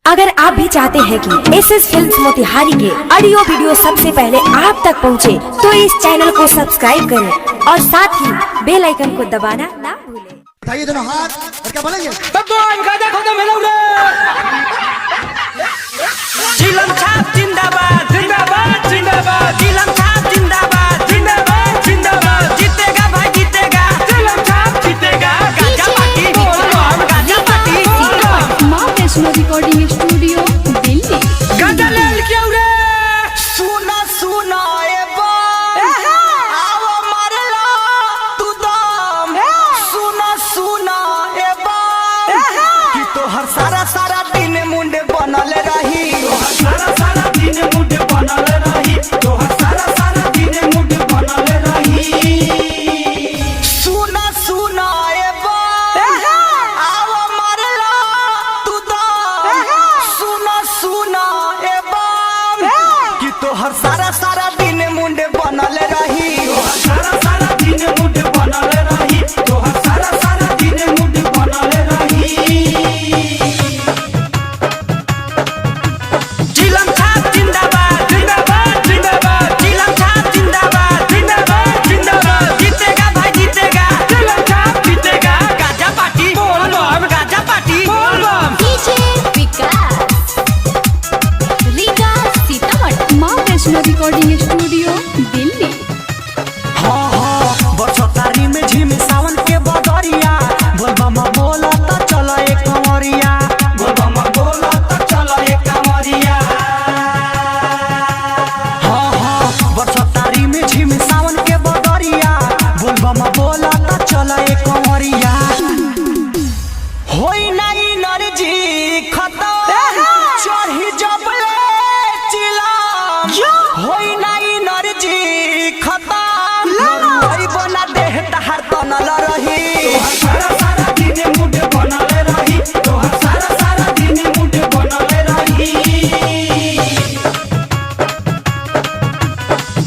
अगर आप भी चाहते हैं कि एसएस फिल्म्स मोतिहारी के ऑडियो वीडियो सबसे पहले आप तक पहुंचे, तो इस चैनल को सब्सक्राइब करें और साथ ही बेल आइकन को दबाना ना भूलें। उठाइए दोनों हाथ और क्या बोलेंगे? भगवान गाजा खत्म है लौड़े। जिलम छाप जिंदाबाद जिंदाबाद जिंदाबाद। जिलम छाप जिंदाबाद जिंदाबाद जिंदाबाद। जीतेगा भाई जीतेगा, जिलम छाप जीतेगा। गाजा पार्टी बोल, गाजा पार्टी बोल। माँ वैष्णो रिकॉर्डिंग स्टूडियो दिल्ली। गाजा ले क्यों रे? सुना सुना ए बात आओ मारला तू दम। सुना सुना ए बात कि तो हर सारा सारा दिन मुंडे बनल रही। सारा सारा दिन मुंडे बनल रही। तो हर सारा सारा दिन मुंडे बनल रही। सुना सुना ए बात आओ मारला तू दम। सुना सुना ए बात कि तो हर सारा सारा दिन मुंडे बनल रही। सारा सारा दिन मुंडे बनल रही। तो हर सारा सारा दिन मुंडे बनल रही। जिलम छाप जिंदाबाद जिंदाबाद जिंदाबाद। जिलम छाप जिंदाबाद जिंदाबाद जिंदाबाद। जीतेगा भाई जीतेगा, जिलम छाप जीतेगा। गाजा पार्टी बोल बम, गाजा पार्टी बोल बम। डीजे विकास रीगा सीतामढ़ी। माँ वैष्णो रिकॉर्डिंग स्टूडियो दिल्ली। हाँ हाँ बरसतारी में झिम सावन के बदरिया। बोल बम बोला तो चलो एक कंवरिया। बोल बम बोला तो चलो एक कंवरिया। हाँ हाँ बरसतारी में झिम सावन के बदरिया। बोल बम बोला तो चलो एक कंवरिया। होई नहीं नरजी खत्म चढ़ी जब चिलम। होई नहीं नरजी खत्म लड़ाई बना देह तहार तनल रही। सारा सारा दिन मुंडे बनल रही। तो सारा सारा दिन मुंडे बनल रही।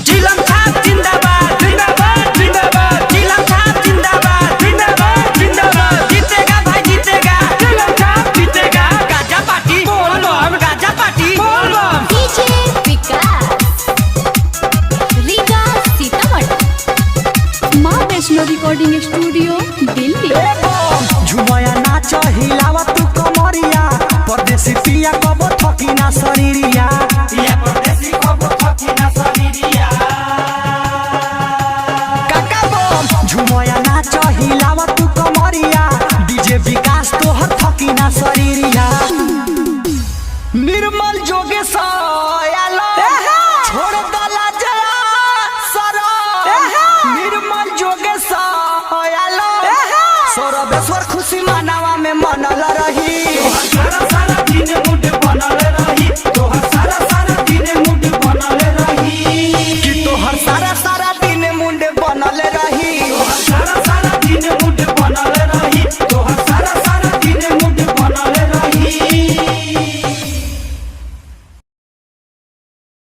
जिलम छाप जिंदाबाद जिंदाबाद जिंदाबाद। जिलम छाप जिंदाबाद जिंदाबाद जिंदाबाद। जीतेगा भाई जीतेगा, जिलम छाप जीतेगा। गाजा पार्टी बोल बम, गाजा पार्टी बोल बम। डीजे विकास रीगा सीतामढ़ी। माँ वैष्णो रिकॉर्डिंग स्टूडियो दिल्ली। झुमया नाच हिलावा तू कमरिया। परदेसी पिया कबो थकी ना शरीरिया। ये परदेसी कबो थकी ना शरीरिया। काका बम झुमया नाच हिलावा तू कमरिया। डीजे विकास तोहर थकी ना शरीरिया। निर्मल जोगेश आला